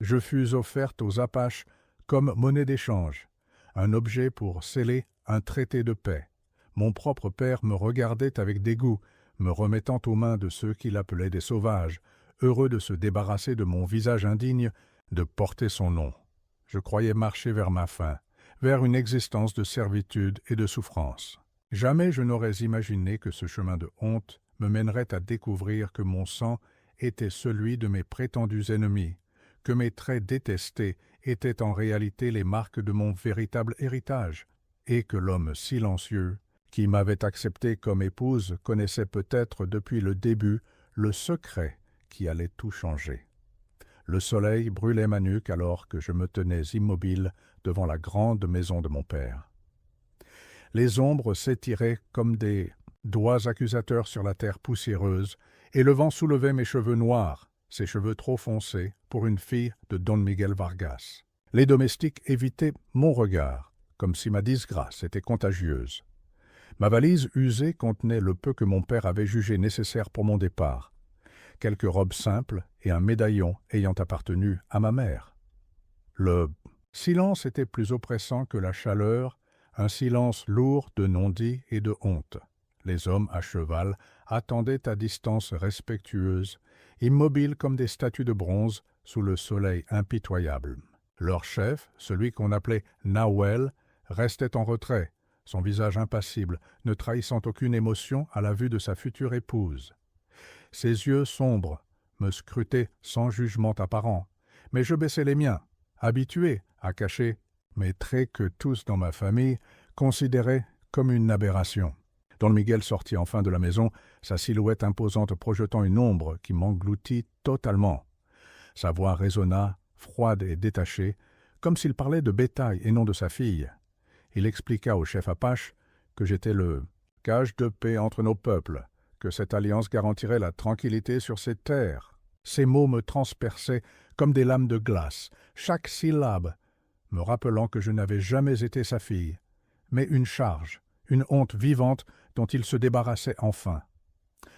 je fus offerte aux Apaches comme monnaie d'échange, un objet pour sceller un traité de paix. Mon propre père me regardait avec dégoût, me remettant aux mains de ceux qu'il appelait des sauvages, heureux de se débarrasser de mon visage indigne, de porter son nom. Je croyais marcher vers ma fin, vers une existence de servitude et de souffrance. Jamais je n'aurais imaginé que ce chemin de honte me mènerait à découvrir que mon sang était celui de mes prétendus ennemis, que mes traits détestés étaient en réalité les marques de mon véritable héritage, et que l'homme silencieux, qui m'avait accepté comme épouse, connaissait peut-être depuis le début le secret qui allait tout changer. Le soleil brûlait ma nuque alors que je me tenais immobile devant la grande maison de mon père. Les ombres s'étiraient comme des doigts accusateurs sur la terre poussiéreuse, et le vent soulevait mes cheveux noirs, ses cheveux trop foncés pour une fille de Don Miguel Vargas. Les domestiques évitaient mon regard, comme si ma disgrâce était contagieuse. Ma valise usée contenait le peu que mon père avait jugé nécessaire pour mon départ, quelques robes simples et un médaillon ayant appartenu à ma mère. Le silence était plus oppressant que la chaleur, un silence lourd de non-dits et de honte. Les hommes à cheval attendaient à distance respectueuse, immobiles comme des statues de bronze sous le soleil impitoyable. Leur chef, celui qu'on appelait Nahuel, restait en retrait, son visage impassible, ne trahissant aucune émotion à la vue de sa future épouse. Ses yeux sombres me scrutaient sans jugement apparent, mais je baissais les miens, habitué à cacher mes traits que tous dans ma famille considéraient comme une aberration. Don Miguel sortit enfin de la maison, sa silhouette imposante projetant une ombre qui m'engloutit totalement. Sa voix résonna, froide et détachée, comme s'il parlait de bétail et non de sa fille. Il expliqua au chef Apache que j'étais le gage de paix entre nos peuples, que cette alliance garantirait la tranquillité sur ces terres. Ces mots me transperçaient comme des lames de glace, chaque syllabe me rappelant que je n'avais jamais été sa fille, mais une charge, une honte vivante dont il se débarrassait enfin.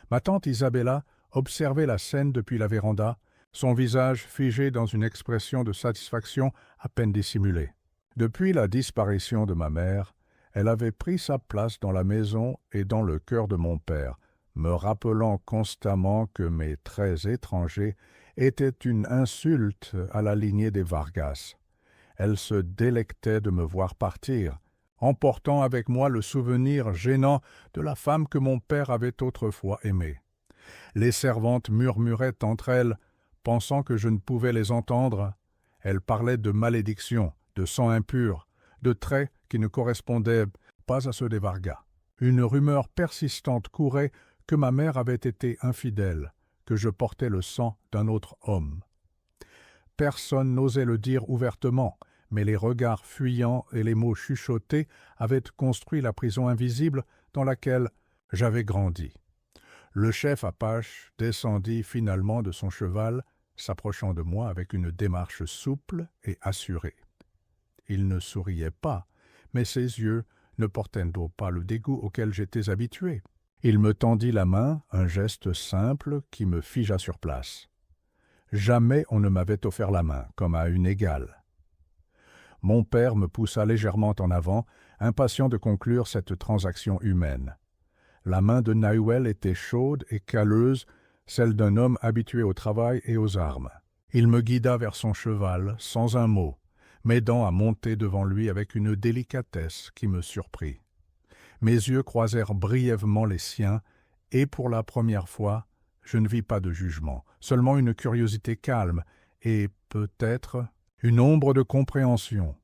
Ma tante Isabella observait la scène depuis la véranda, son visage figé dans une expression de satisfaction à peine dissimulée. Depuis la disparition de ma mère, elle avait pris sa place dans la maison et dans le cœur de mon père, me rappelant constamment que mes traits étrangers étaient une insulte à la lignée des Vargas. Elle se délectait de me voir partir, emportant avec moi le souvenir gênant de la femme que mon père avait autrefois aimée. Les servantes murmuraient entre elles, pensant que je ne pouvais les entendre. Elles parlaient de malédiction, de sang impur, de traits qui ne correspondaient pas à ceux des Vargas. Une rumeur persistante courait que ma mère avait été infidèle, que je portais le sang d'un autre homme. Personne n'osait le dire ouvertement, mais les regards fuyants et les mots chuchotés avaient construit la prison invisible dans laquelle j'avais grandi. Le chef Apache descendit finalement de son cheval, s'approchant de moi avec une démarche souple et assurée. Il ne souriait pas, mais ses yeux ne portaient donc pas le dégoût auquel j'étais habitué. Il me tendit la main, un geste simple qui me figea sur place. Jamais on ne m'avait offert la main, comme à une égale. Mon père me poussa légèrement en avant, impatient de conclure cette transaction humaine. La main de Nahuel était chaude et calleuse, celle d'un homme habitué au travail et aux armes. Il me guida vers son cheval, sans un mot, m'aidant à monter devant lui avec une délicatesse qui me surprit. Mes yeux croisèrent brièvement les siens, et pour la première fois, je ne vis pas de jugement, seulement une curiosité calme et, peut-être, une ombre de compréhension.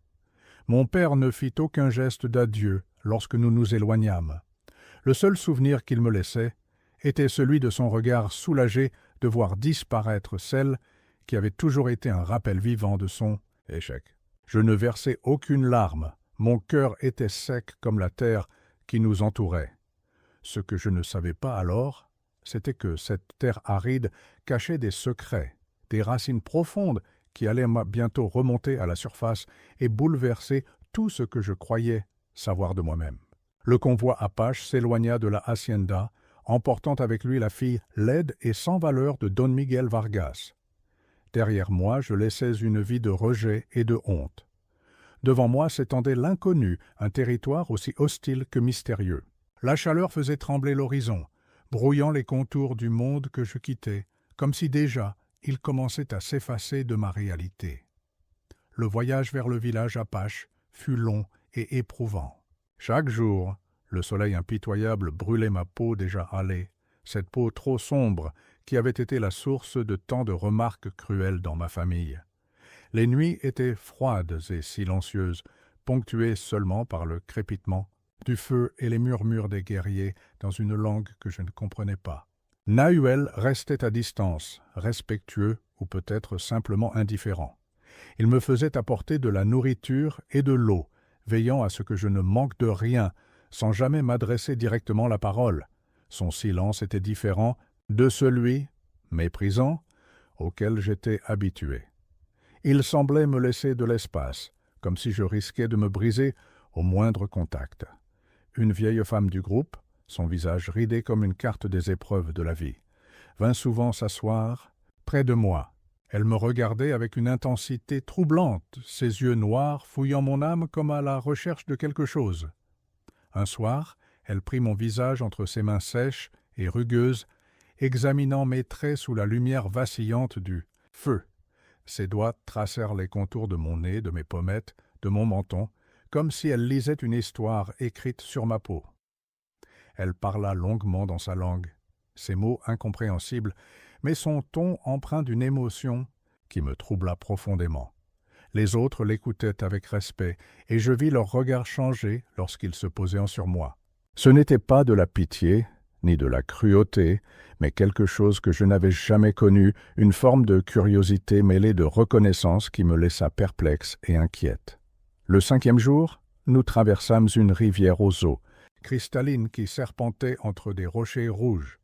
Mon père ne fit aucun geste d'adieu lorsque nous nous éloignâmes. Le seul souvenir qu'il me laissait était celui de son regard soulagé de voir disparaître celle qui avait toujours été un rappel vivant de son échec. Je ne versai aucune larme, mon cœur était sec comme la terre qui nous entourait. Ce que je ne savais pas alors, c'était que cette terre aride cachait des secrets, des racines profondes qui allaient bientôt remonter à la surface et bouleverser tout ce que je croyais savoir de moi-même. Le convoi Apache s'éloigna de la hacienda, emportant avec lui la fille laide et sans valeur de Don Miguel Vargas. Derrière moi, je laissais une vie de rejet et de honte. Devant moi s'étendait l'inconnu, un territoire aussi hostile que mystérieux. La chaleur faisait trembler l'horizon, brouillant les contours du monde que je quittais, comme si déjà il commençait à s'effacer de ma réalité. Le voyage vers le village apache fut long et éprouvant. Chaque jour, le soleil impitoyable brûlait ma peau déjà hâlée, cette peau trop sombre qui avait été la source de tant de remarques cruelles dans ma famille. Les nuits étaient froides et silencieuses, ponctuées seulement par le crépitement du feu et les murmures des guerriers dans une langue que je ne comprenais pas. Nahuel restait à distance, respectueux ou peut-être simplement indifférent. Il me faisait apporter de la nourriture et de l'eau, veillant à ce que je ne manque de rien, sans jamais m'adresser directement la parole. Son silence était différent de celui, méprisant, auquel j'étais habitué. Il semblait me laisser de l'espace, comme si je risquais de me briser au moindre contact. Une vieille femme du groupe, son visage ridé comme une carte des épreuves de la vie, vint souvent s'asseoir près de moi. Elle me regardait avec une intensité troublante, ses yeux noirs fouillant mon âme comme à la recherche de quelque chose. Un soir, elle prit mon visage entre ses mains sèches et rugueuses, examinant mes traits sous la lumière vacillante du feu. Ses doigts tracèrent les contours de mon nez, de mes pommettes, de mon menton, comme si elle lisait une histoire écrite sur ma peau. Elle parla longuement dans sa langue, ses mots incompréhensibles, mais son ton empreint d'une émotion qui me troubla profondément. Les autres l'écoutaient avec respect, et je vis leur regard changer lorsqu'ils se posaient sur moi. Ce n'était pas de la pitié, ni de la cruauté, mais quelque chose que je n'avais jamais connu, une forme de curiosité mêlée de reconnaissance qui me laissa perplexe et inquiète. Le 5e jour, nous traversâmes une rivière aux eaux, cristalline qui serpentait entre des rochers rouges.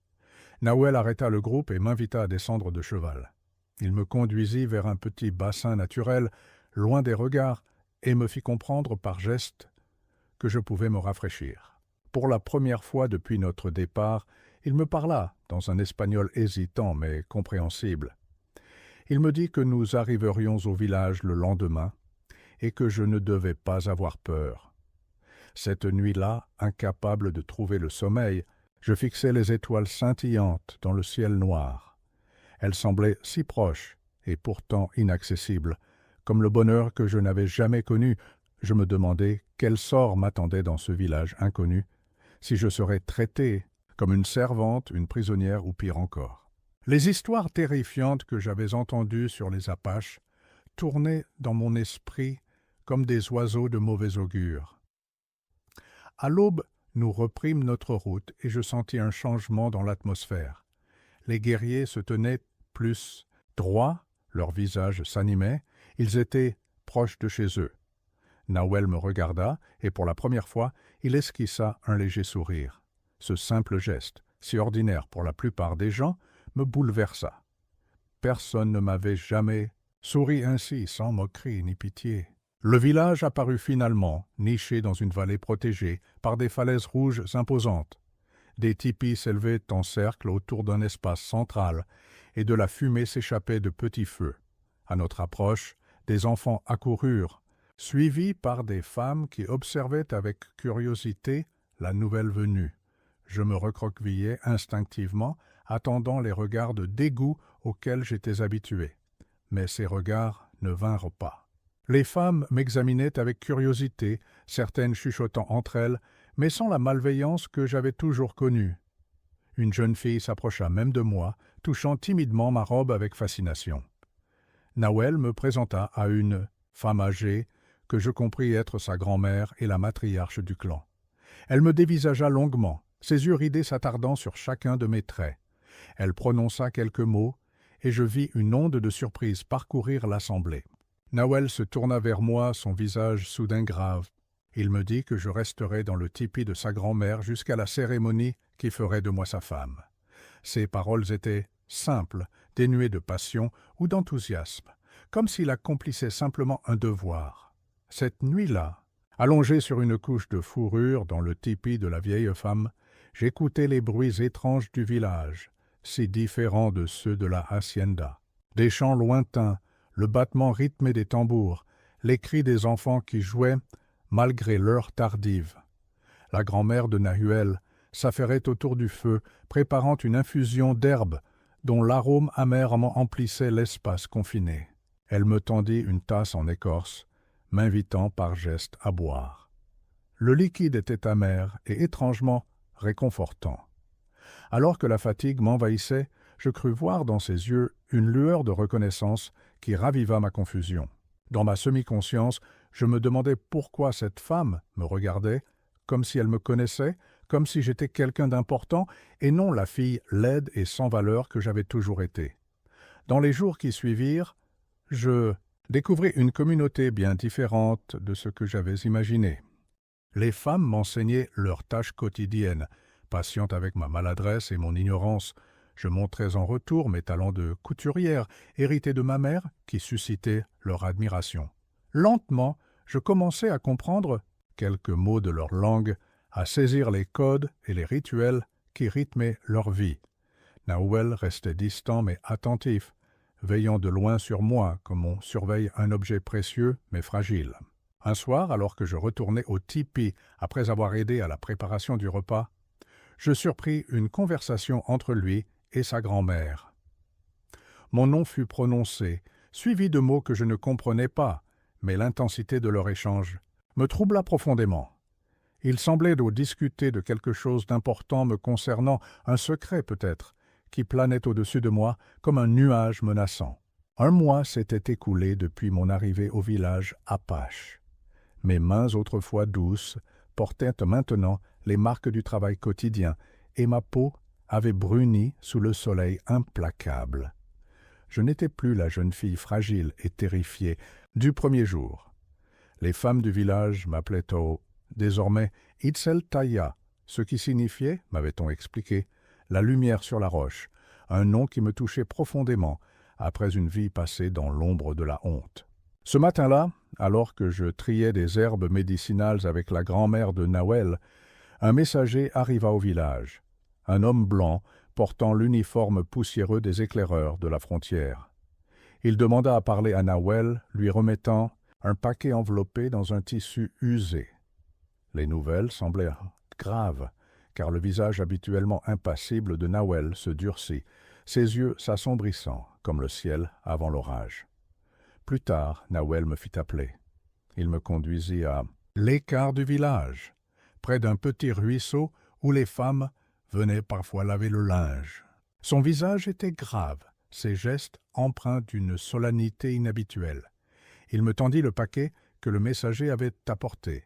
Nahuel arrêta le groupe et m'invita à descendre de cheval. Il me conduisit vers un petit bassin naturel, loin des regards, et me fit comprendre par gestes que je pouvais me rafraîchir. Pour la première fois depuis notre départ, il me parla, dans un espagnol hésitant mais compréhensible. Il me dit que nous arriverions au village le lendemain et que je ne devais pas avoir peur. Cette nuit-là, incapable de trouver le sommeil, je fixais les étoiles scintillantes dans le ciel noir. Elles semblaient si proches et pourtant inaccessibles, comme le bonheur que je n'avais jamais connu. Je me demandais quel sort m'attendait dans ce village inconnu, si je serais traitée comme une servante, une prisonnière ou pire encore. Les histoires terrifiantes que j'avais entendues sur les Apaches tournaient dans mon esprit comme des oiseaux de mauvais augure. À l'aube, nous reprîmes notre route et je sentis un changement dans l'atmosphère. Les guerriers se tenaient plus droits, leurs visages s'animaient, ils étaient proches de chez eux. Nahuel me regarda et pour la première fois, il esquissa un léger sourire. Ce simple geste, si ordinaire pour la plupart des gens, me bouleversa. Personne ne m'avait jamais souri ainsi, sans moquerie ni pitié. Le village apparut finalement, niché dans une vallée protégée par des falaises rouges imposantes. Des tipis s'élevaient en cercle autour d'un espace central, et de la fumée s'échappait de petits feux. À notre approche, des enfants accoururent, suivis par des femmes qui observaient avec curiosité la nouvelle venue. Je me recroquevillai instinctivement, attendant les regards de dégoût auxquels j'étais habitué. Mais ces regards ne vinrent pas. Les femmes m'examinaient avec curiosité, certaines chuchotant entre elles, mais sans la malveillance que j'avais toujours connue. Une jeune fille s'approcha même de moi, touchant timidement ma robe avec fascination. Nahuel me présenta à une femme âgée que je compris être sa grand-mère et la matriarche du clan. Elle me dévisagea longuement, ses yeux ridés s'attardant sur chacun de mes traits. Elle prononça quelques mots, et je vis une onde de surprise parcourir l'assemblée. Nahuel se tourna vers moi, son visage soudain grave. Il me dit que je resterai dans le tipi de sa grand-mère jusqu'à la cérémonie qui ferait de moi sa femme. Ses paroles étaient simples, dénuées de passion ou d'enthousiasme, comme s'il accomplissait simplement un devoir. Cette nuit-là, allongé sur une couche de fourrure dans le tipi de la vieille femme, j'écoutais les bruits étranges du village, si différents de ceux de la hacienda. Des chants lointains, le battement rythmé des tambours, les cris des enfants qui jouaient malgré l'heure tardive. La grand-mère de Nahuel s'affairait autour du feu, préparant une infusion d'herbes dont l'arôme amer emplissait l'espace confiné. Elle me tendit une tasse en écorce, m'invitant par geste à boire. Le liquide était amer et étrangement réconfortant. Alors que la fatigue m'envahissait, je crus voir dans ses yeux une lueur de reconnaissance qui raviva ma confusion. Dans ma semi-conscience, je me demandais pourquoi cette femme me regardait, comme si elle me connaissait, comme si j'étais quelqu'un d'important, et non la fille laide et sans valeur que j'avais toujours été. Dans les jours qui suivirent, je découvris une communauté bien différente de ce que j'avais imaginé. Les femmes m'enseignaient leurs tâches quotidiennes. Patiente avec ma maladresse et mon ignorance, je montrais en retour mes talents de couturière, hérités de ma mère, qui suscitaient leur admiration. Lentement, je commençais à comprendre quelques mots de leur langue, à saisir les codes et les rituels qui rythmaient leur vie. Nahuel restait distant mais attentif, veillant de loin sur moi comme on surveille un objet précieux mais fragile. Un soir, alors que je retournais au tipi après avoir aidé à la préparation du repas, je surpris une conversation entre lui et sa grand-mère. Mon nom fut prononcé, suivi de mots que je ne comprenais pas, mais l'intensité de leur échange me troubla profondément. Il semblait discuter de quelque chose d'important me concernant, un secret peut-être, qui planait au-dessus de moi comme un nuage menaçant. Un mois s'était écoulé depuis mon arrivée au village Apache. Mes mains autrefois douces portaient maintenant les marques du travail quotidien, et ma peau avait bruni sous le soleil implacable. Je n'étais plus la jeune fille fragile et terrifiée du premier jour. Les femmes du village m'appelaient désormais Itzel Taya, ce qui signifiait, m'avait-on expliqué, la lumière sur la roche, un nom qui me touchait profondément après une vie passée dans l'ombre de la honte. Ce matin-là, alors que je triais des herbes médicinales avec la grand-mère de Nahuel, un messager arriva au village, un homme blanc portant l'uniforme poussiéreux des éclaireurs de la frontière. Il demanda à parler à Nahuel, lui remettant un paquet enveloppé dans un tissu usé. Les nouvelles semblaient graves, car le visage habituellement impassible de Nahuel se durcit, ses yeux s'assombrissant comme le ciel avant l'orage. Plus tard, Nahuel me fit appeler. Il me conduisit à l'écart du village, près d'un petit ruisseau où les femmes venaient parfois laver le linge. Son visage était grave, ses gestes empreints d'une solennité inhabituelle. Il me tendit le paquet que le messager avait apporté.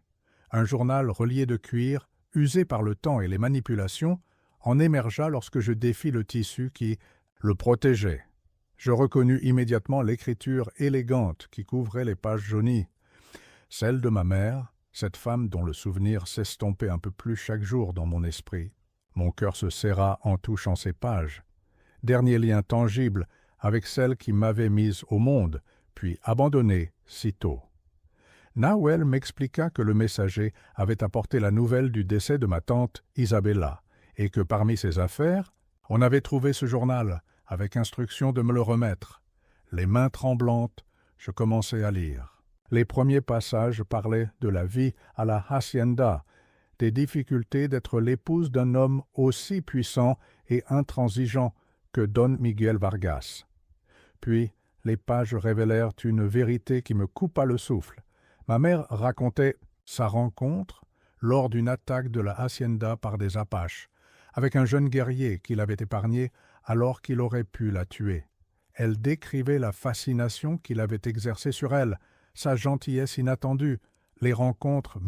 Un journal relié de cuir, usé par le temps et les manipulations, en émergea lorsque je défis le tissu qui le protégeait. Je reconnus immédiatement l'écriture élégante qui couvrait les pages jaunies. Celle de ma mère, cette femme dont le souvenir s'estompait un peu plus chaque jour dans mon esprit. Mon cœur se serra en touchant ces pages. Dernier lien tangible avec celle qui m'avait mise au monde, puis abandonnée si tôt. Nahuel m'expliqua que le messager avait apporté la nouvelle du décès de ma tante Isabella, et que parmi ses affaires, on avait trouvé ce journal, avec instruction de me le remettre. Les mains tremblantes, je commençai à lire. Les premiers passages parlaient de la vie à la hacienda, des difficultés d'être l'épouse d'un homme aussi puissant et intransigeant que Don Miguel Vargas. Puis, les pages révélèrent une vérité qui me coupa le souffle. Ma mère racontait sa rencontre lors d'une attaque de la hacienda par des Apaches, avec un jeune guerrier qui l'avait épargné alors qu'il aurait pu la tuer. Elle décrivait la fascination qu'il avait exercée sur elle, sa gentillesse inattendue, les rencontres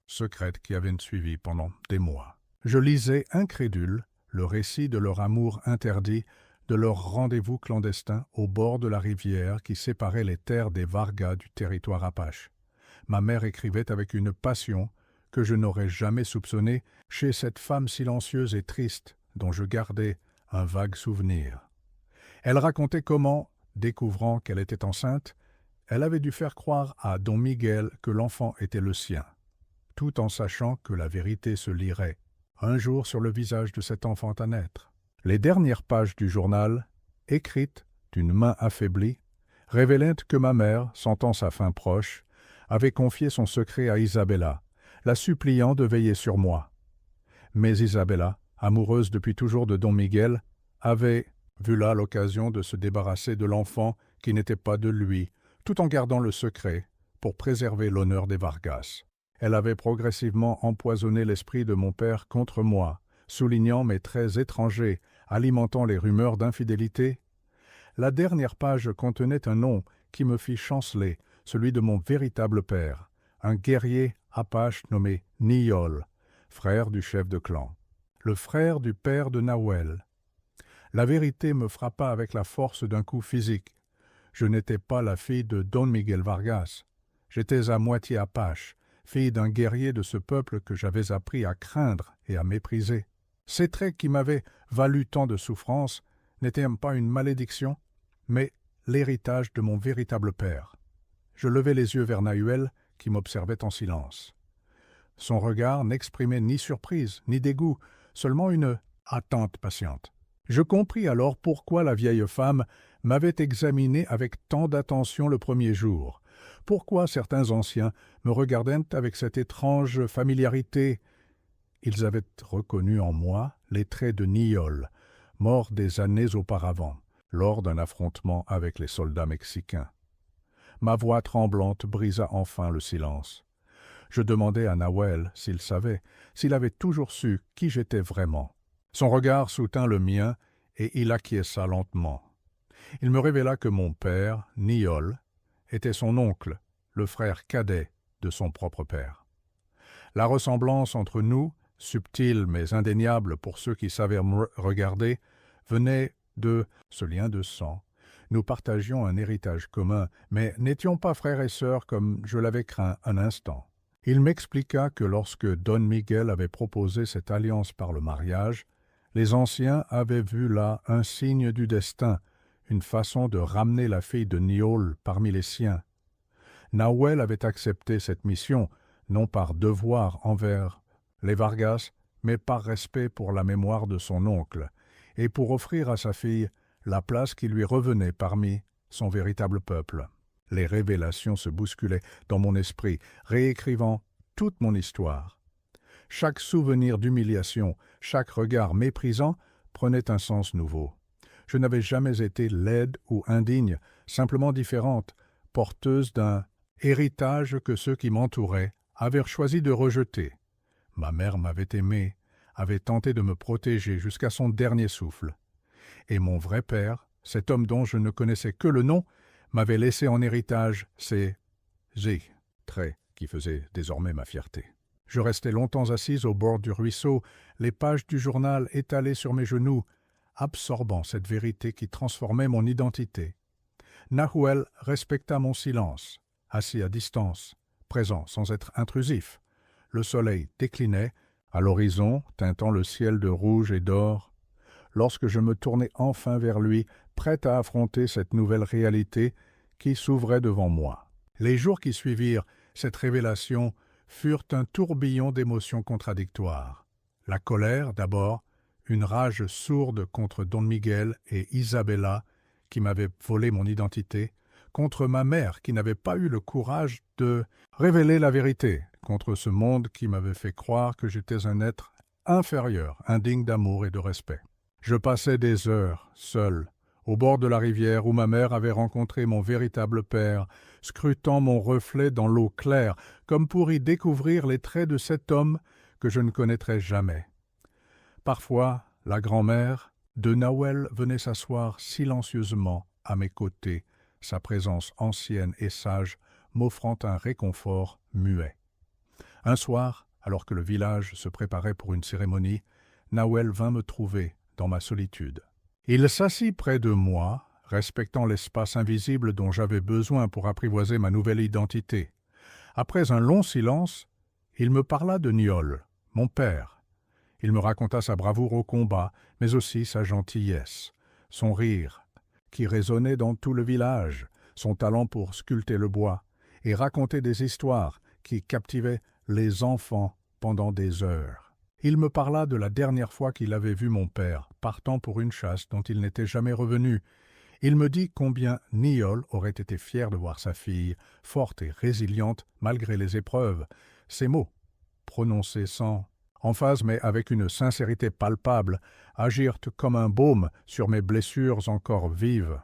secrètes qui avaient suivi pendant des mois. Je lisais incrédule le récit de leur amour interdit, de leur rendez-vous clandestin au bord de la rivière qui séparait les terres des Vargas du territoire apache. Ma mère écrivait avec une passion que je n'aurais jamais soupçonnée chez cette femme silencieuse et triste dont je gardais un vague souvenir. Elle racontait comment, découvrant qu'elle était enceinte, elle avait dû faire croire à Don Miguel que l'enfant était le sien, tout en sachant que la vérité se lirait un jour sur le visage de cet enfant à naître. Les dernières pages du journal écrite d'une main affaiblie, révélait que ma mère, sentant sa fin proche, avait confié son secret à Isabella, la suppliant de veiller sur moi. Mais Isabella, amoureuse depuis toujours de Don Miguel, avait vu là l'occasion de se débarrasser de l'enfant qui n'était pas de lui, tout en gardant le secret pour préserver l'honneur des Vargas. Elle avait progressivement empoisonné l'esprit de mon père contre moi, soulignant mes traits étrangers, alimentant les rumeurs d'infidélité. La dernière page contenait un nom qui me fit chanceler, celui de mon véritable père, un guerrier apache nommé Niol, frère du chef de clan, le frère du père de Nahuel. La vérité me frappa avec la force d'un coup physique. Je n'étais pas la fille de Don Miguel Vargas. J'étais à moitié apache, fille d'un guerrier de ce peuple que j'avais appris à craindre et à mépriser. Ces traits qui m'avaient valu tant de souffrances n'étaient pas une malédiction, mais l'héritage de mon véritable père. Je levai les yeux vers Nahuel, qui m'observait en silence. Son regard n'exprimait ni surprise, ni dégoût, seulement une attente patiente. Je compris alors pourquoi la vieille femme m'avait examiné avec tant d'attention le premier jour, pourquoi certains anciens me regardaient avec cette étrange familiarité. Ils avaient reconnu en moi les traits de Niol, mort des années auparavant, lors d'un affrontement avec les soldats mexicains. Ma voix tremblante brisa enfin le silence. Je demandai à Nahuel s'il savait, s'il avait toujours su qui j'étais vraiment. Son regard soutint le mien et il acquiesça lentement. Il me révéla que mon père, Niol, était son oncle, le frère cadet de son propre père. La ressemblance entre nous, subtile mais indéniable pour ceux qui savaient me regarder, venait de ce lien de sang. Nous partagions un héritage commun, mais n'étions pas frères et sœurs comme je l'avais craint un instant. Il m'expliqua que lorsque Don Miguel avait proposé cette alliance par le mariage, les anciens avaient vu là un signe du destin, une façon de ramener la fille de Niol parmi les siens. Nahuel avait accepté cette mission, non par devoir envers les Vargas, mais par respect pour la mémoire de son oncle, et pour offrir à sa fille la place qui lui revenait parmi son véritable peuple. Les révélations se bousculaient dans mon esprit, réécrivant toute mon histoire. Chaque souvenir d'humiliation, chaque regard méprisant prenait un sens nouveau. Je n'avais jamais été laide ou indigne, simplement différente, porteuse d'un héritage que ceux qui m'entouraient avaient choisi de rejeter. Ma mère m'avait aimé, avait tenté de me protéger jusqu'à son dernier souffle. Et mon vrai père, cet homme dont je ne connaissais que le nom, m'avait laissé en héritage ces traits qui faisaient désormais ma fierté. Je restai longtemps assise au bord du ruisseau, les pages du journal étalées sur mes genoux, absorbant cette vérité qui transformait mon identité. Nahuel respecta mon silence, assis à distance, présent sans être intrusif. Le soleil déclinait, à l'horizon, teintant le ciel de rouge et d'or. Lorsque je me tournai enfin vers lui, prêt à affronter cette nouvelle réalité qui s'ouvrait devant moi. Les jours qui suivirent cette révélation furent un tourbillon d'émotions contradictoires. La colère, d'abord, une rage sourde contre Don Miguel et Isabella, qui m'avaient volé mon identité, contre ma mère, qui n'avait pas eu le courage de révéler la vérité, contre ce monde qui m'avait fait croire que j'étais un être inférieur, indigne d'amour et de respect. Je passais des heures, seul, au bord de la rivière où ma mère avait rencontré mon véritable père, scrutant mon reflet dans l'eau claire, comme pour y découvrir les traits de cet homme que je ne connaîtrais jamais. Parfois, la grand-mère de Nahuel venait s'asseoir silencieusement à mes côtés, sa présence ancienne et sage m'offrant un réconfort muet. Un soir, alors que le village se préparait pour une cérémonie, Nahuel vint me trouver dans ma solitude. Il s'assit près de moi, respectant l'espace invisible dont j'avais besoin pour apprivoiser ma nouvelle identité. Après un long silence, il me parla de Niol, mon père. Il me raconta sa bravoure au combat, mais aussi sa gentillesse, son rire, qui résonnait dans tout le village, son talent pour sculpter le bois, et raconter des histoires qui captivaient les enfants pendant des heures. Il me parla de la dernière fois qu'il avait vu mon père, partant pour une chasse dont il n'était jamais revenu, Il me dit combien Niall aurait été fier de voir sa fille, forte et résiliente malgré les épreuves. Ces mots, prononcés sans emphase mais avec une sincérité palpable, agirent comme un baume sur mes blessures encore vives.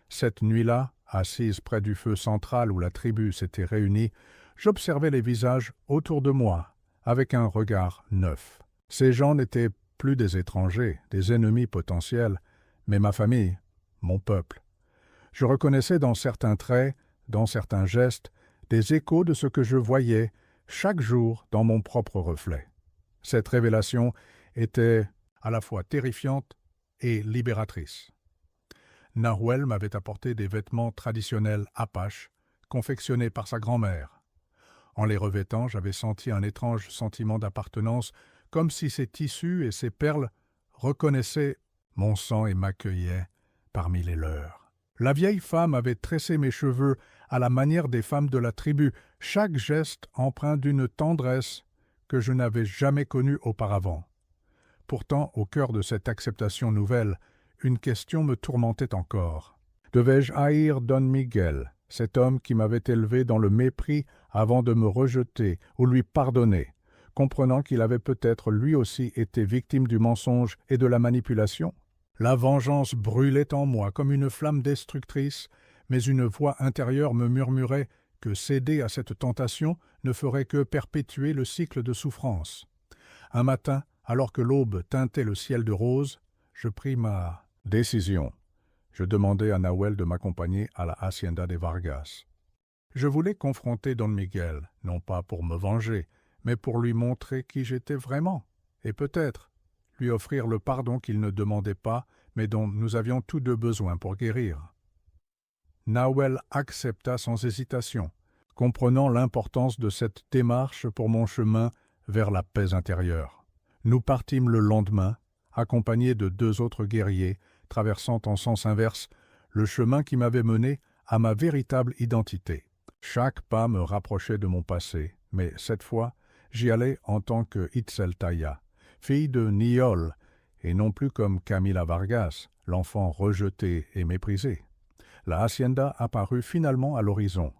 Cette nuit-là, assise près du feu central où la tribu s'était réunie, j'observais les visages autour de moi avec un regard neuf. Ces gens n'étaient plus des étrangers, des ennemis potentiels, mais ma famille, mon peuple. Je reconnaissais dans certains traits, dans certains gestes, des échos de ce que je voyais chaque jour dans mon propre reflet. Cette révélation était à la fois terrifiante et libératrice. Nahuel m'avait apporté des vêtements traditionnels apaches, confectionnés par sa grand-mère. En les revêtant, j'avais senti un étrange sentiment d'appartenance, comme si ces tissus et ces perles reconnaissaient mon sang et m'accueillaient parmi les leurs. La vieille femme avait tressé mes cheveux à la manière des femmes de la tribu, chaque geste empreint d'une tendresse que je n'avais jamais connue auparavant. Pourtant, au cœur de cette acceptation nouvelle, une question me tourmentait encore. Devais-je haïr Don Miguel, cet homme qui m'avait élevé dans le mépris avant de me rejeter ou lui pardonner, comprenant qu'il avait peut-être lui aussi été victime du mensonge et de la manipulation? La vengeance brûlait en moi comme une flamme destructrice, mais une voix intérieure me murmurait que céder à cette tentation ne ferait que perpétuer le cycle de souffrance. Un matin, alors que l'aube teintait le ciel de rose, je pris ma décision. Je demandai à Nahuel de m'accompagner à la hacienda des Vargas. Je voulais confronter Don Miguel, non pas pour me venger, mais pour lui montrer qui j'étais vraiment, et peut-être lui offrir le pardon qu'il ne demandait pas, mais dont nous avions tous deux besoin pour guérir. Nahuel accepta sans hésitation, comprenant l'importance de cette démarche pour mon chemin vers la paix intérieure. Nous partîmes le lendemain, accompagnés de 2 autres guerriers, traversant en sens inverse le chemin qui m'avait mené à ma véritable identité. Chaque pas me rapprochait de mon passé, mais cette fois, j'y allais en tant que Itzeltaya, fille de Niall, et non plus comme Camila Vargas, l'enfant rejeté et méprisé. La hacienda apparut finalement à l'horizon,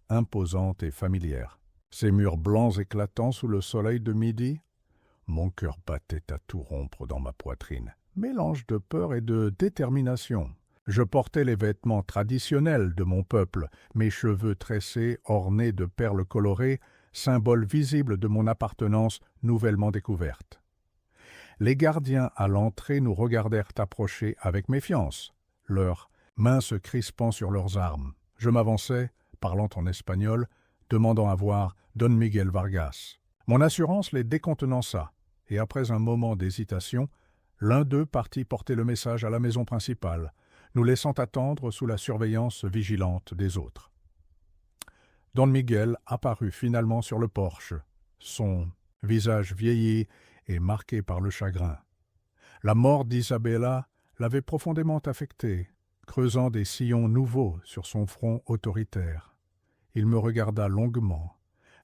imposante et familière. Ses murs blancs éclatants sous le soleil de midi, mon cœur battait à tout rompre dans ma poitrine, mélange de peur et de détermination. Je portais les vêtements traditionnels de mon peuple, mes cheveux tressés, ornés de perles colorées, symbole visible de mon appartenance nouvellement découverte. Les gardiens à l'entrée nous regardèrent approcher avec méfiance, leurs mains se crispant sur leurs armes. Je m'avançai, parlant en espagnol, demandant à voir Don Miguel Vargas. Mon assurance les décontenança, et après un moment d'hésitation, l'un d'eux partit porter le message à la maison principale, nous laissant attendre sous la surveillance vigilante des autres. Don Miguel apparut finalement sur le porche, son visage vieilli et marqué par le chagrin. La mort d'Isabella l'avait profondément affecté, creusant des sillons nouveaux sur son front autoritaire. Il me regarda longuement,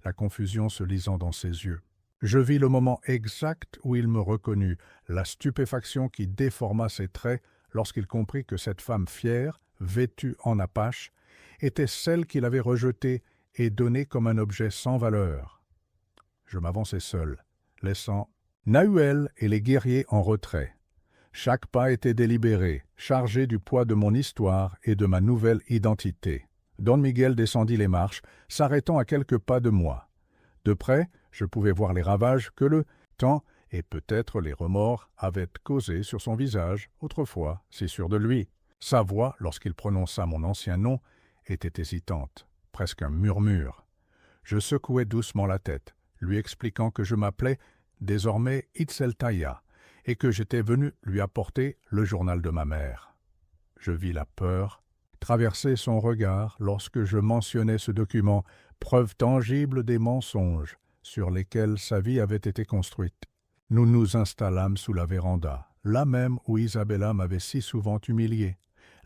la confusion se lisant dans ses yeux. Je vis le moment exact où il me reconnut, la stupéfaction qui déforma ses traits lorsqu'il comprit que cette femme fière, vêtue en apache, était celle qu'il avait rejetée et donnée comme un objet sans valeur. Je m'avançai seul, laissant Nahuel et les guerriers en retrait. Chaque pas était délibéré, chargé du poids de mon histoire et de ma nouvelle identité. Don Miguel descendit les marches, s'arrêtant à quelques pas de moi. De près, je pouvais voir les ravages que le temps et peut-être les remords avaient causés sur son visage, autrefois si sûr de lui. Sa voix, lorsqu'il prononça mon ancien nom, était hésitante, presque un murmure. Je secouai doucement la tête, lui expliquant que je m'appelais désormais Itzeltaya et que j'étais venu lui apporter le journal de ma mère. Je vis la peur traverser son regard lorsque je mentionnais ce document, preuve tangible des mensonges sur lesquels sa vie avait été construite. Nous nous installâmes sous la véranda, là même où Isabella m'avait si souvent humilié.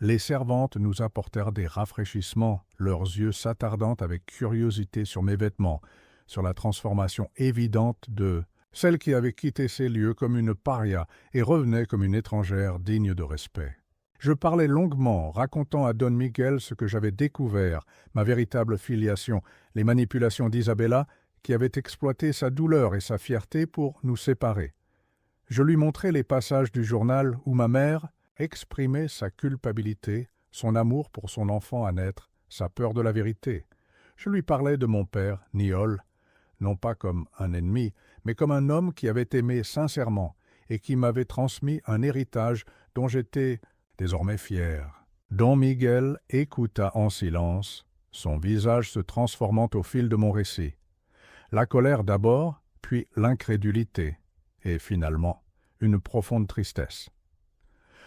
Les servantes nous apportèrent des rafraîchissements, leurs yeux s'attardant avec curiosité sur mes vêtements, sur la transformation évidente de celle qui avait quitté ces lieux comme une paria et revenait comme une étrangère digne de respect. Je parlais longuement, racontant à Don Miguel ce que j'avais découvert, ma véritable filiation, les manipulations d'Isabella, qui avait exploité sa douleur et sa fierté pour nous séparer. Je lui montrai les passages du journal où ma mère exprimait sa culpabilité, son amour pour son enfant à naître, sa peur de la vérité. Je lui parlais de mon père, Niol, non pas comme un ennemi, mais comme un homme qui avait aimé sincèrement et qui m'avait transmis un héritage dont j'étais désormais fier. Don Miguel écouta en silence, son visage se transformant au fil de mon récit. La colère d'abord, puis l'incrédulité, et finalement une profonde tristesse.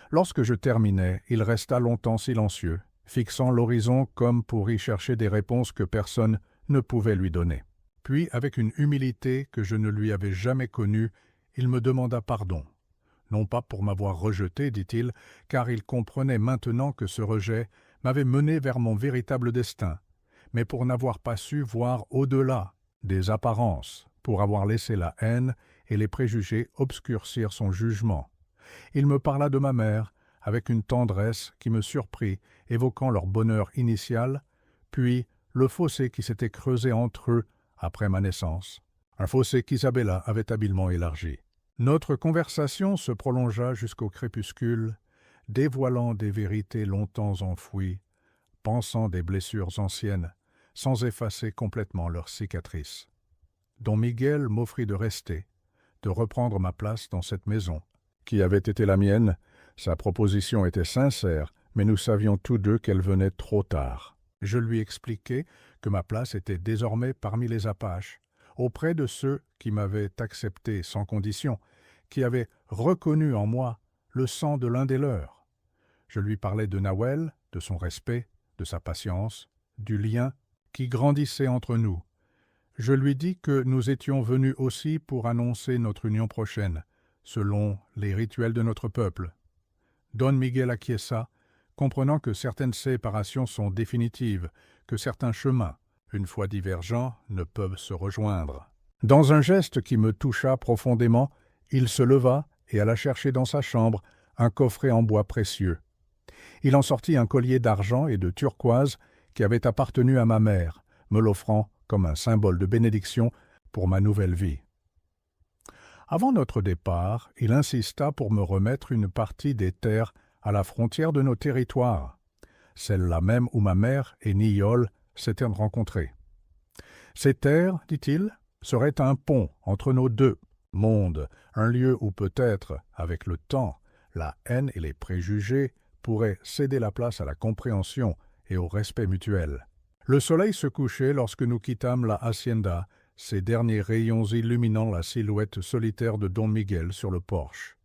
Lorsque je terminai, il resta longtemps silencieux, fixant l'horizon comme pour y chercher des réponses que personne ne pouvait lui donner. Puis, avec une humilité que je ne lui avais jamais connue, il me demanda pardon. Non pas pour m'avoir rejeté, dit-il, car il comprenait maintenant que ce rejet m'avait mené vers mon véritable destin, mais pour n'avoir pas su voir au-delà des apparences, pour avoir laissé la haine et les préjugés obscurcir son jugement. Il me parla de ma mère, avec une tendresse qui me surprit, évoquant leur bonheur initial, puis le fossé qui s'était creusé entre eux après ma naissance, un fossé qu'Isabella avait habilement élargi. Notre conversation se prolongea jusqu'au crépuscule, dévoilant des vérités longtemps enfouies, pansant des blessures anciennes, sans effacer complètement leurs cicatrices. Don Miguel m'offrit de rester, de reprendre ma place dans cette maison, qui avait été la mienne. Sa proposition était sincère, mais nous savions tous deux qu'elle venait trop tard. Je lui expliquai que ma place était désormais parmi les Apaches, auprès de ceux qui m'avaient accepté sans condition, qui avaient reconnu en moi le sang de l'un des leurs. Je lui parlais de Nawel, de son respect, de sa patience, du lien qui grandissait entre nous. Je lui dis que nous étions venus aussi pour annoncer notre union prochaine, selon les rituels de notre peuple. Don Miguel acquiesça, comprenant que certaines séparations sont définitives, que certains chemins, une fois divergents, ne peuvent se rejoindre. Dans un geste qui me toucha profondément, il se leva et alla chercher dans sa chambre un coffret en bois précieux. Il en sortit un collier d'argent et de turquoise qui avait appartenu à ma mère, me l'offrant comme un symbole de bénédiction pour ma nouvelle vie. Avant notre départ, il insista pour me remettre une partie des terres à la frontière de nos territoires, celle-là même où ma mère et Niol s'étaient rencontrés. Ces terres, dit-il, seraient un pont entre nos deux mondes, un lieu où peut-être, avec le temps, la haine et les préjugés pourraient céder la place à la compréhension et au respect mutuel. Le soleil se couchait lorsque nous quittâmes la hacienda, ses derniers rayons illuminant la silhouette solitaire de Don Miguel sur le porche.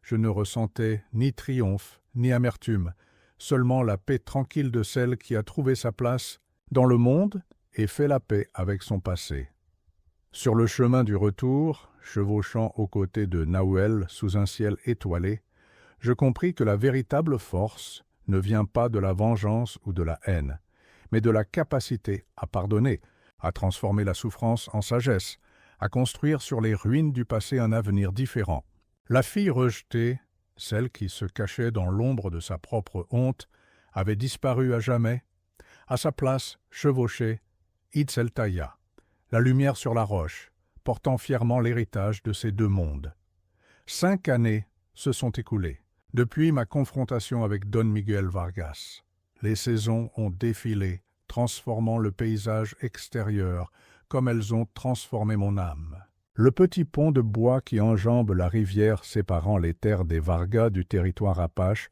Je ne ressentais ni triomphe, ni amertume, seulement la paix tranquille de celle qui a trouvé sa place dans le monde et fait la paix avec son passé. Sur le chemin du retour, chevauchant aux côtés de Nawel sous un ciel étoilé, je compris que la véritable force ne vient pas de la vengeance ou de la haine, mais de la capacité à pardonner, à transformer la souffrance en sagesse, à construire sur les ruines du passé un avenir différent. La fille rejetée, celle qui se cachait dans l'ombre de sa propre honte, avait disparu à jamais. À sa place chevauchait Itzeltaya, la lumière sur la roche, portant fièrement l'héritage de ces deux mondes. 5 années se sont écoulées, depuis ma confrontation avec Don Miguel Vargas. Les saisons ont défilé, transformant le paysage extérieur comme elles ont transformé mon âme. Le petit pont de bois qui enjambe la rivière séparant les terres des Vargas du territoire apache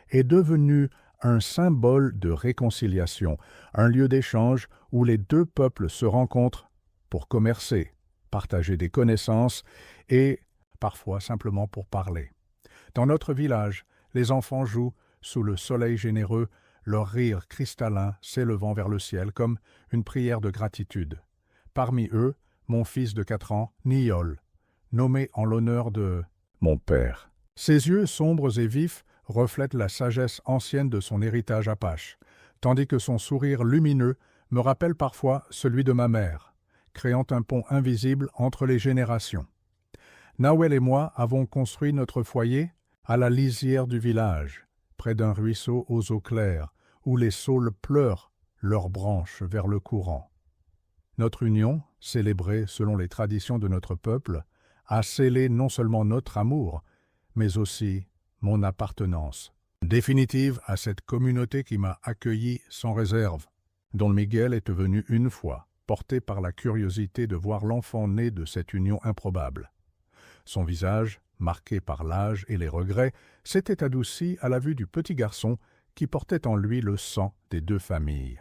est devenu un symbole de réconciliation, un lieu d'échange où les deux peuples se rencontrent pour commercer, partager des connaissances et parfois simplement pour parler. Dans notre village, les enfants jouent sous le soleil généreux, leur rire cristallin s'élevant vers le ciel comme une prière de gratitude. Parmi eux, mon fils de 4 ans, Niol, nommé en l'honneur de mon père. Ses yeux sombres et vifs reflètent la sagesse ancienne de son héritage apache, tandis que son sourire lumineux me rappelle parfois celui de ma mère, créant un pont invisible entre les générations. Nawel et moi avons construit notre foyer à la lisière du village, près d'un ruisseau aux eaux claires, où les saules pleurent leurs branches vers le courant. Notre union, célébrée selon les traditions de notre peuple, a scellé non seulement notre amour, mais aussi mon appartenance définitive à cette communauté qui m'a accueilli sans réserve. Don Miguel est venu une fois, porté par la curiosité de voir l'enfant né de cette union improbable. Son visage, marqué par l'âge et les regrets, s'était adouci à la vue du petit garçon qui portait en lui le sang des deux familles.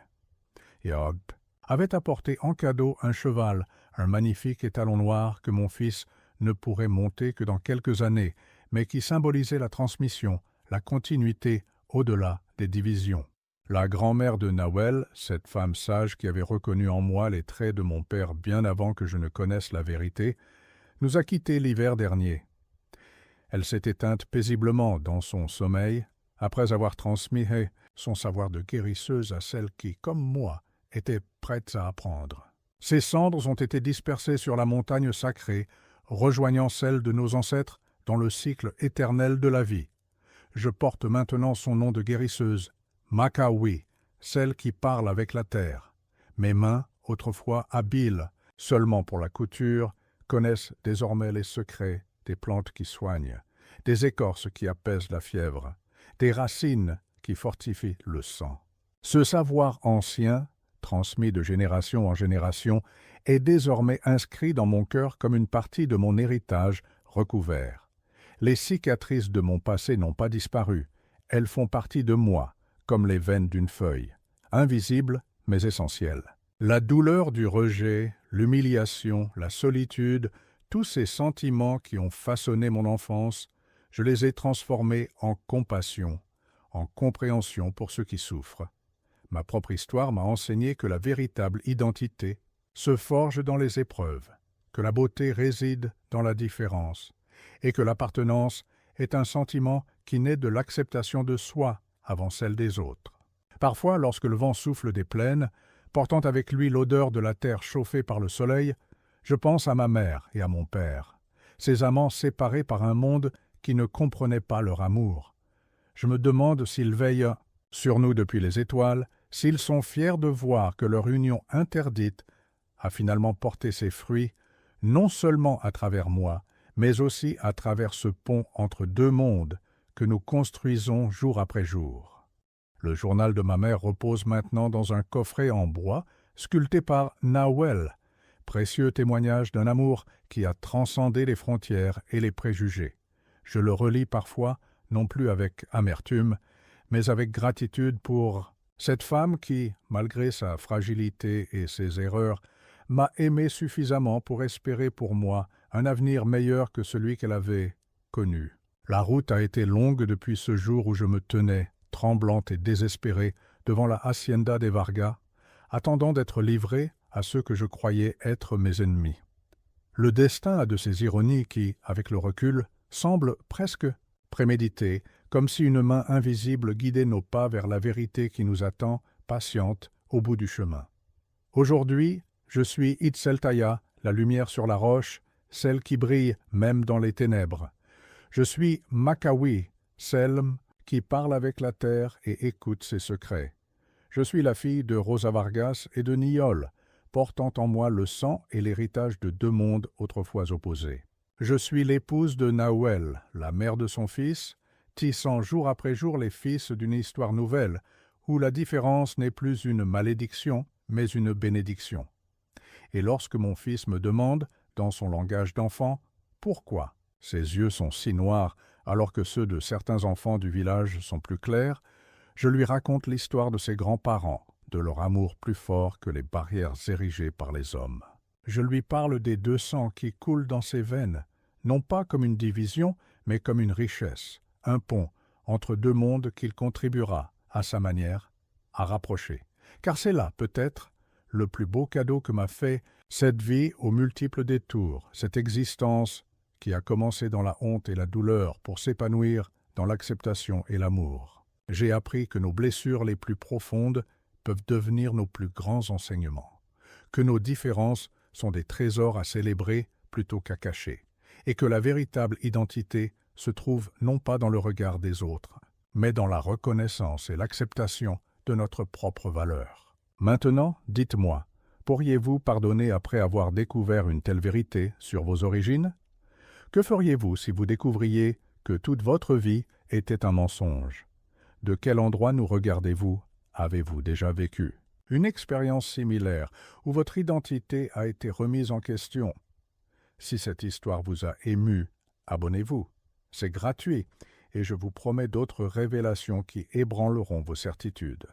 Et Hogg avait apporté en cadeau un cheval, un magnifique étalon noir que mon fils ne pourrait monter que dans quelques années, mais qui symbolisait la transmission, la continuité au-delà des divisions. La grand-mère de Nawel, cette femme sage qui avait reconnu en moi les traits de mon père bien avant que je ne connaisse la vérité, nous a quittés l'hiver dernier. Elle s'est éteinte paisiblement dans son sommeil, après avoir transmis son savoir de guérisseuse à celle qui, comme moi, était prête à apprendre. Ses cendres ont été dispersées sur la montagne sacrée, rejoignant celles de nos ancêtres dans le cycle éternel de la vie. Je porte maintenant son nom de guérisseuse, Makawi, celle qui parle avec la terre. Mes mains, autrefois habiles seulement pour la couture, connaissent désormais les secrets des plantes qui soignent, des écorces qui apaisent la fièvre, des racines qui fortifient le sang. Ce savoir ancien, transmis de génération en génération, est désormais inscrit dans mon cœur comme une partie de mon héritage recouvert. Les cicatrices de mon passé n'ont pas disparu, elles font partie de moi, comme les veines d'une feuille, invisibles mais essentielles. La douleur du rejet, l'humiliation, la solitude, tous ces sentiments qui ont façonné mon enfance, je les ai transformés en compassion, en compréhension pour ceux qui souffrent. Ma propre histoire m'a enseigné que la véritable identité se forge dans les épreuves, que la beauté réside dans la différence, et que l'appartenance est un sentiment qui naît de l'acceptation de soi avant celle des autres. Parfois, lorsque le vent souffle des plaines, portant avec lui l'odeur de la terre chauffée par le soleil, je pense à ma mère et à mon père, ces amants séparés par un monde qui ne comprenait pas leur amour. Je me demande s'ils veillent sur nous depuis les étoiles, s'ils sont fiers de voir que leur union interdite a finalement porté ses fruits, non seulement à travers moi, mais aussi à travers ce pont entre deux mondes que nous construisons jour après jour. Le journal de ma mère repose maintenant dans un coffret en bois, sculpté par Nawel, précieux témoignage d'un amour qui a transcendé les frontières et les préjugés. Je le relis parfois, non plus avec amertume, mais avec gratitude pour cette femme qui, malgré sa fragilité et ses erreurs, m'a aimé suffisamment pour espérer pour moi un avenir meilleur que celui qu'elle avait connu. La route a été longue depuis ce jour où je me tenais, tremblante et désespérée, devant la hacienda des Vargas, attendant d'être livré à ceux que je croyais être mes ennemis. Le destin a de ces ironies qui, avec le recul, semblent presque préméditées, comme si une main invisible guidait nos pas vers la vérité qui nous attend, patiente, au bout du chemin. Aujourd'hui, je suis Itzeltaya, la lumière sur la roche, celle qui brille même dans les ténèbres. Je suis Makawi, celle qui parle avec la terre et écoute ses secrets. Je suis la fille de Rosa Vargas et de Niol, portant en moi le sang et l'héritage de deux mondes autrefois opposés. Je suis l'épouse de Nawel, la mère de son fils, tissant jour après jour les fils d'une histoire nouvelle, où la différence n'est plus une malédiction, mais une bénédiction. Et lorsque mon fils me demande, dans son langage d'enfant, pourquoi ses yeux sont si noirs alors que ceux de certains enfants du village sont plus clairs, je lui raconte l'histoire de ses grands-parents, de leur amour plus fort que les barrières érigées par les hommes. Je lui parle des deux sangs qui coulent dans ses veines, non pas comme une division, mais comme une richesse, un pont entre deux mondes qu'il contribuera, à sa manière, à rapprocher. Car c'est là, peut-être, le plus beau cadeau que m'a fait cette vie aux multiples détours, cette existence qui a commencé dans la honte et la douleur pour s'épanouir dans l'acceptation et l'amour. J'ai appris que nos blessures les plus profondes peuvent devenir nos plus grands enseignements, que nos différences sont des trésors à célébrer plutôt qu'à cacher, et que la véritable identité se trouve non pas dans le regard des autres, mais dans la reconnaissance et l'acceptation de notre propre valeur. Maintenant, dites-moi, pourriez-vous pardonner après avoir découvert une telle vérité sur vos origines? Que feriez-vous si vous découvriez que toute votre vie était un mensonge? De quel endroit nous regardez-vous? Avez-vous déjà vécu une expérience similaire où votre identité a été remise en question? Si cette histoire vous a ému, abonnez-vous. C'est gratuit et je vous promets d'autres révélations qui ébranleront vos certitudes.